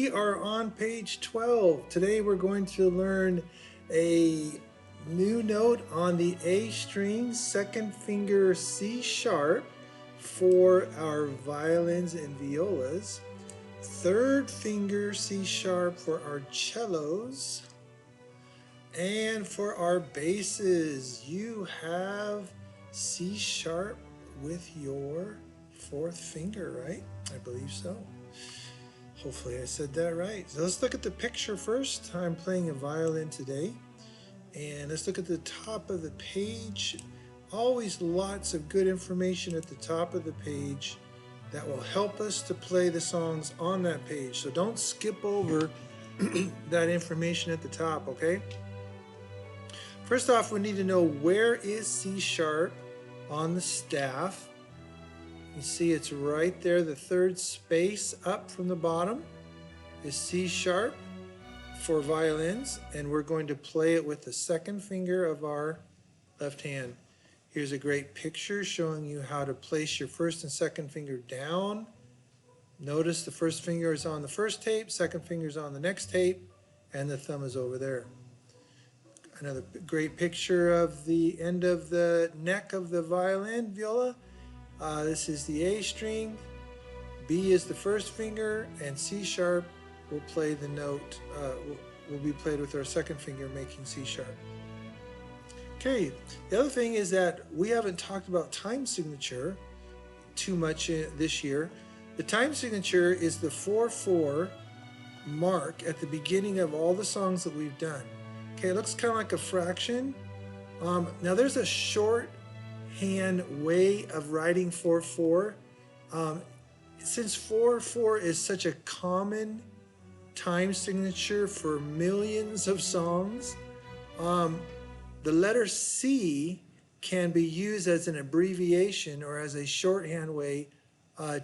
We are on page 12. Today we're going to learn a new note on the A string, second finger C sharp for our violins and violas, third finger C sharp for our cellos, and for our basses, you have C sharp with your fourth finger, right? I believe so. Hopefully I said that right. So let's look at the picture first. I'm playing a violin today. And let's look at the top of the page. Always lots of good information at the top of the page that will help us to play the songs on that page. So don't skip over that information at the top, okay? First off, we need to know where is C sharp on the staff. You see it's right there, the third space up from the bottom is C sharp for violins, and we're going to play it with the second finger of our left hand. Here's a great picture showing you how to place your first and second finger down. Notice the first finger is on the first tape, second finger is on the next tape, and the thumb is over there. Another great picture of the end of the neck of the violin viola. This is the A string, B is the first finger, and C sharp will play the note, will be played with our second finger making C sharp. Okay, the other thing is that we haven't talked about time signature too much this year. The time signature is the 4/4 mark at the beginning of all the songs that we've done. Okay, it looks kind of like a fraction. Now there's a shorthand way of writing 4/4. Since 4/4 is such a common time signature for millions of songs, the letter C can be used as an abbreviation or as a shorthand way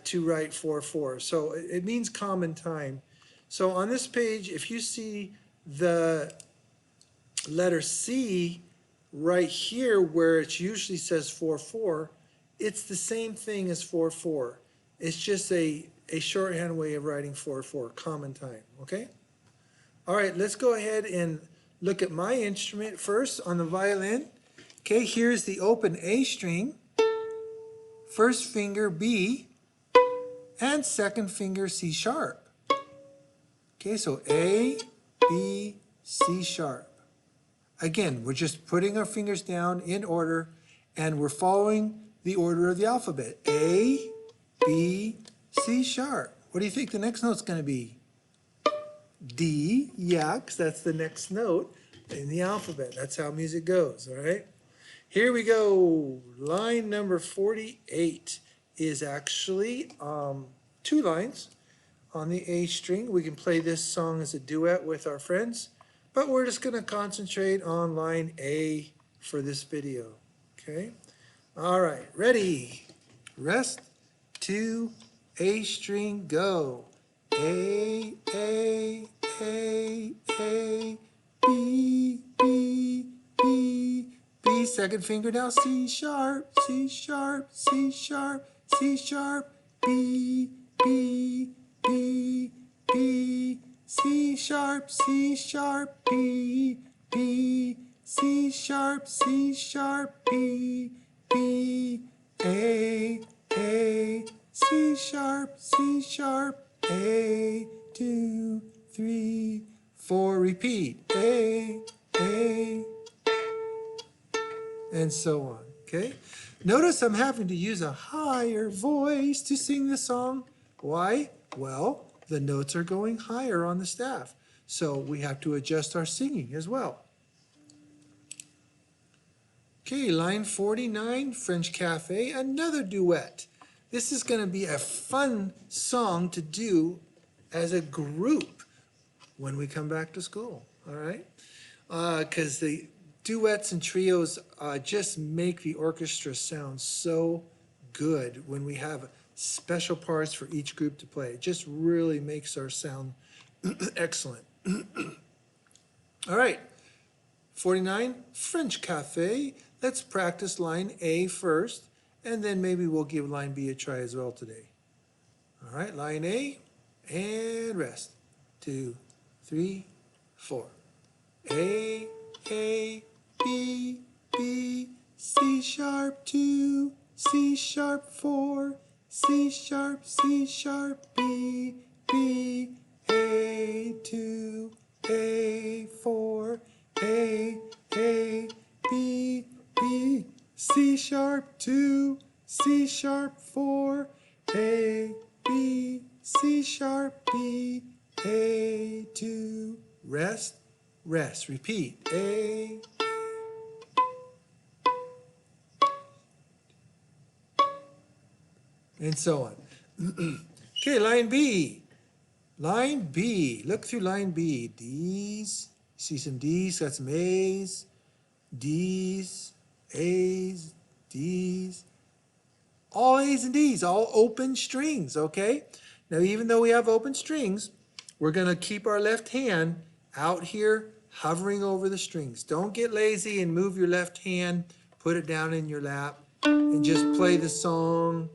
to write 4/4. So it means common time. So on this page, if you see the letter C right here where it usually says 4/4, it's the same thing as 4/4. It's just a shorthand way of writing 4/4, common time, okay? All right, let's go ahead and look at my instrument first on the violin. Okay, here's the open A string, first finger B, and second finger C sharp. Okay, so A, B, C sharp. Again, we're just putting our fingers down in order, and we're following the order of the alphabet. A, B, C sharp. What do you think the next note's going to be? D, yeah, because that's the next note in the alphabet. That's how music goes, all right? Here we go. Line number 48 is actually 2 lines on the A string. We can play this song as a duet with our friends, but we're just going to concentrate on line A for this video, okay? All right, ready, rest, 2, A string, go. A, A, A, A, B, B, B, B, second finger down, C sharp, C sharp, C sharp, C sharp, B, B, B, B, C sharp, C sharp, B, B, C sharp, C sharp, B, B, A, C sharp, C sharp, A, 2, 3, 4, repeat, A, and so on, okay? Notice I'm having to use a higher voice to sing the song. Why? Well, the notes are going higher on the staff, so we have to adjust our singing as well. Okay, line 49, French Cafe, another duet. This is going to be a fun song to do as a group when we come back to school, all right? Because the duets and trios just make the orchestra sound so good when we have special parts for each group to play. It just really makes our sound excellent. All right, 49, French Cafe. Let's practice line A first, and then maybe we'll give line B a try as well today. All right, line A, and rest. 2, 3, 4. A, B, B, C sharp 2, C sharp 4, C sharp, B, B, A 2, A 4, A, B, B, C sharp 2, C sharp 4, A, B, C sharp, B, A 2, rest, rest. Repeat. A, and so on. Okay, line B. Line B. Look through line B. D's. See some D's. Got some A's. D's. A's. D's. All A's and D's. All open strings. Okay. Now, even though we have open strings, we're going to keep our left hand out here hovering over the strings. Don't get lazy and move your left hand. Put it down in your lap and just play the song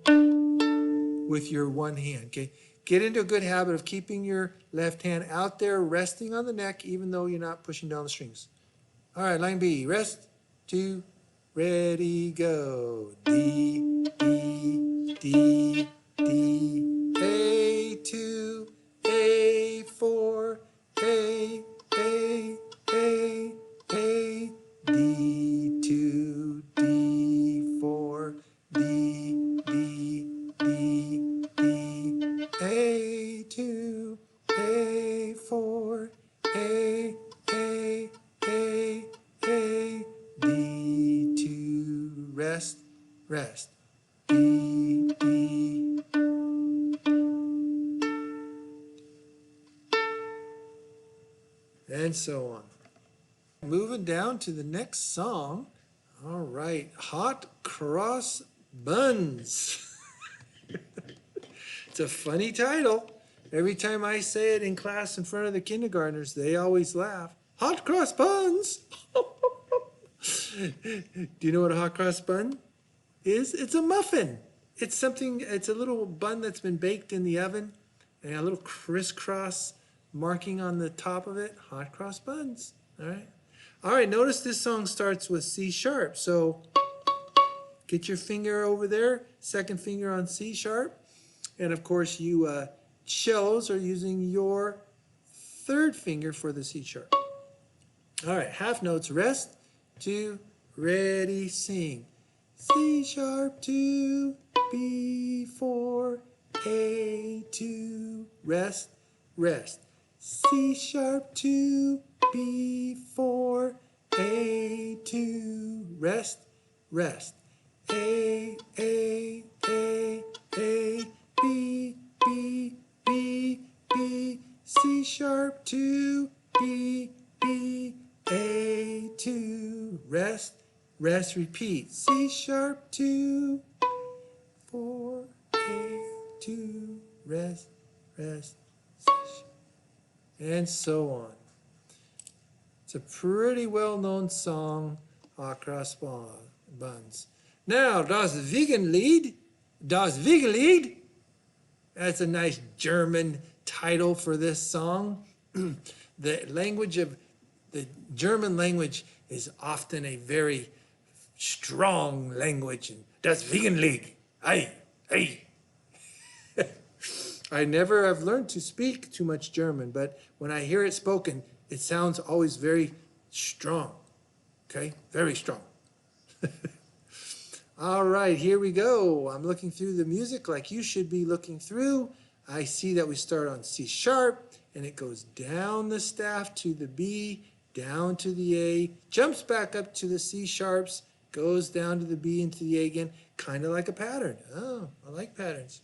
with your one hand, okay? Get into a good habit of keeping your left hand out there resting on the neck even though you're not pushing down the strings. All right, line B. Rest, 2, ready, go. D, D, D, D, A 2, A 4, A, A, A, D 2, D 4, D, D, D, D, A 2, A 4, A, A, D 2, rest, rest. D, D. And so on. Moving down to the next song. All right, Hot Cross Buns. It's a funny title. Every time I say it in class in front of the kindergartners, they always laugh. Hot Cross Buns. Do you know what a hot cross bun is? It's a muffin. It's a little bun that's been baked in the oven and a little crisscross marking on the top of it. Hot cross buns. All right. All right, notice this song starts with C sharp. So get your finger over there, second finger on C sharp. And of course, you cellos are using your third finger for the C sharp. All right, half notes, rest, 2, ready, sing. C sharp 2, B 4, A 2, rest, rest. C sharp 2, B 4, A 2, rest, rest. A, B, B, B, B, C sharp 2, B, B, A 2, rest, rest, repeat. C sharp 2, 4, A 2, rest, rest, C sharp, and so on. It's a pretty well-known song, Hot Cross Buns. Now, Das Wiegenlied. Das Wiegenlied. That's a nice German title for this song. The German language is often a very strong language. Das Wiegenlied. Hey, hey. I never have learned to speak too much German, but when I hear it spoken, it sounds always very strong. Okay, very strong. All right, here we go. I'm looking through the music like you should be looking through. I see that we start on C sharp, and it goes down the staff to the B, down to the A, jumps back up to the C sharps, goes down to the B and to the A again, kind of like a pattern. Oh, I like patterns.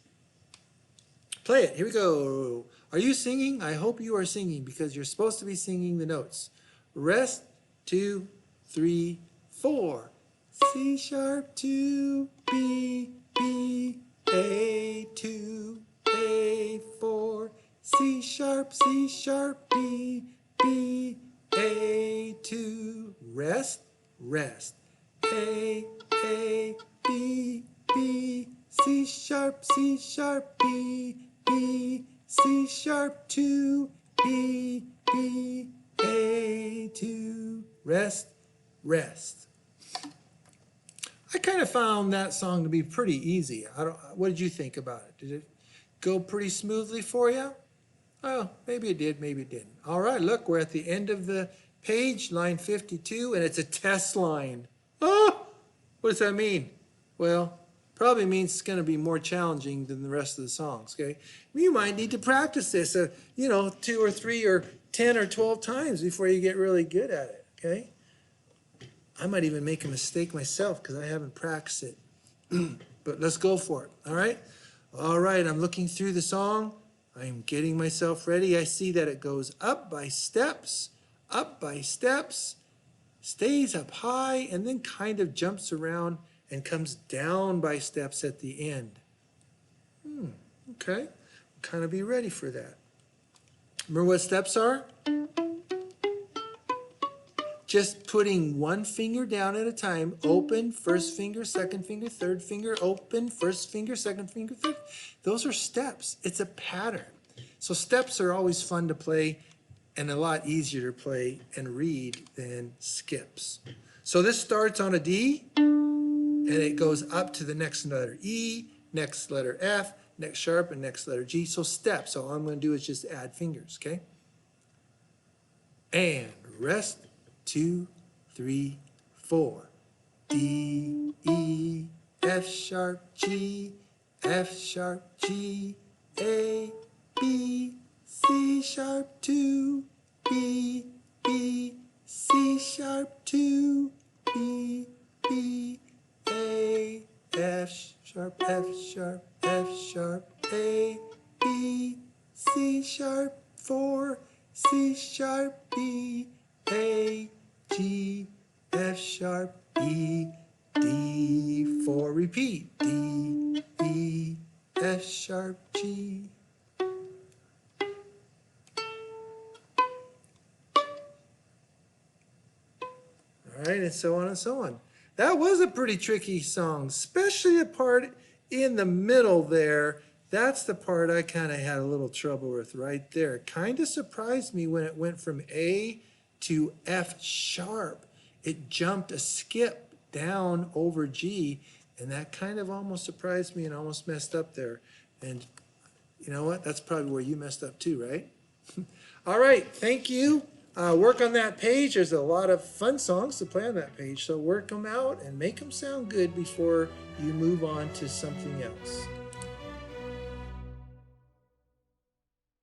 Play it. Here we go. Are you singing? I hope you are singing because you're supposed to be singing the notes. Rest, 2, 3, 4. C sharp 2, B, B, A 2, A 4. C sharp, B, B, A 2. Rest, rest. A, B, B. C sharp, B, B, C sharp 2, B, B, A, 2, rest, rest. I kind of found that song to be pretty easy. What did you think about it? Did it go pretty smoothly for you? Well, maybe it did, maybe it didn't. All right, look, we're at the end of the page, line 52, and it's a test line. Oh, what does that mean? Well, probably means it's going to be more challenging than the rest of the songs, okay? You might need to practice this, 2 or 3 or 10 or 12 times before you get really good at it, okay? I might even make a mistake myself because I haven't practiced it. But let's go for it, all right? All right, I'm looking through the song. I'm getting myself ready. I see that it goes up by steps, stays up high, and then kind of jumps around and comes down by steps at the end. Okay, kind of be ready for that. Remember what steps are? Just putting one finger down at a time, open, first finger, second finger, third finger, open, first finger, second finger, third. Those are steps. It's a pattern. So steps are always fun to play and a lot easier to play and read than skips. So this starts on a D, and it goes up to the next letter E, next letter F, next sharp, and next letter G. So steps. So all I'm going to do is just add fingers, okay? And rest. 2, 3, 4. D, E, F sharp, G, F sharp, G, A, B, C sharp, 2, B, B, C sharp, 2, B, B, A, F sharp, F sharp, F sharp, A, B, C sharp, 4, C sharp, B, A, G, F sharp, E, D, 4, repeat, D, E, F sharp, G. All right, and so on and so on. That was a pretty tricky song, especially the part in the middle there. That's the part I kind of had a little trouble with right there. It kind of surprised me when it went from A to F sharp. It jumped a skip down over G, and that kind of almost surprised me and almost messed up there. And you know what? That's probably where you messed up too, right? All right, thank you. Work on that page. There's a lot of fun songs to play on that page, so work them out and make them sound good before you move on to something else.